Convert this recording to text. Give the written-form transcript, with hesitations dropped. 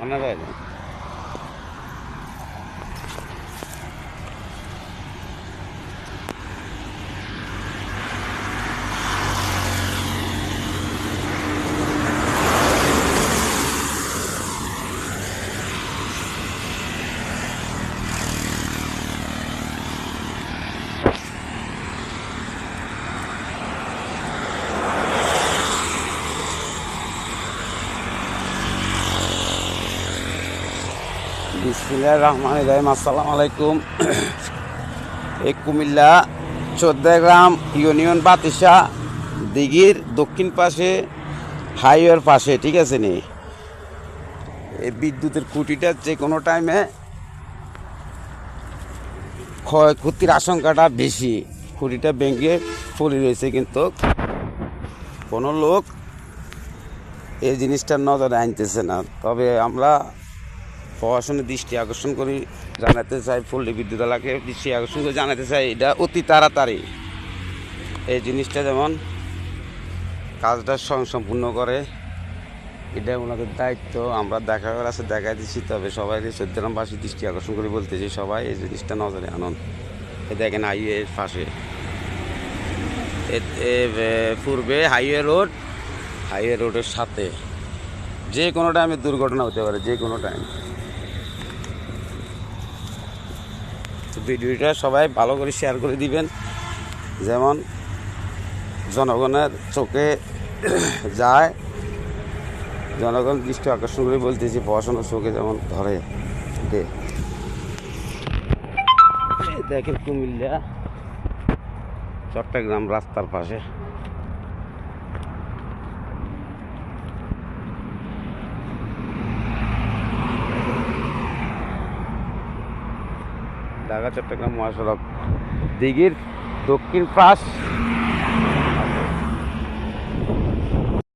আপনারা বিসমিল্লাহির রহমানির রহিম। আসসালামু আলাইকুম। এই কুমিল্লা 14 গ্রাম ইউনিয়ন বাতিসা দিঘির দক্ষিণ পাশে হাইওয়ের পাশে, ঠিক আছে নি, এই বিদ্যুতের খুঁটিটা যে কোনো টাইমে ক্ষয়ক্ষতির আশঙ্কাটা বেশি। খুঁটিটা ভেঙে পড়ে রয়েছে, কিন্তু কোনো লোক এই জিনিসটার নজরে আনতেছে না। তবে আমরা প্রশাসনের দৃষ্টি আকর্ষণ করি, জানাতে চাই, পল্লী বিদ্যুৎ এলাকায় দৃষ্টি আকর্ষণ করে জানাতে চাই এটা অতি তাড়াতাড়ি এই জিনিসটা যেমন কাজটা সম্পূর্ণ করে। এটা ওনাদের দায়িত্ব। আমরা দেখার আছে দেখাই দিচ্ছি, তবে সবাই 14 গ্রামবাসী দৃষ্টি আকর্ষণ করে বলতেছি সবাই এই জিনিসটা নজরে আনুন। এ দেখেন হাইওয়ের পাশে, পূর্বে হাইওয়ে রোডের সাথে যে কোনো টাইমে দুর্ঘটনা হতে পারে, যে কোনো টাইম। ভিডিওটা সবাই ভালো করে শেয়ার করে দিবেন, যেমন জনগণের চোখে যায়, জনগণ দৃষ্টি আকর্ষণ করে বলতেছি পড়াশোনার চোখে যেমন ধরে। দেখেন কুমিল্লা চট্টগ্রাম রাস্তার পাশে ঢাকা চট্টগ্রাম মহাসড়ক দিঘির দক্ষিণ পাশ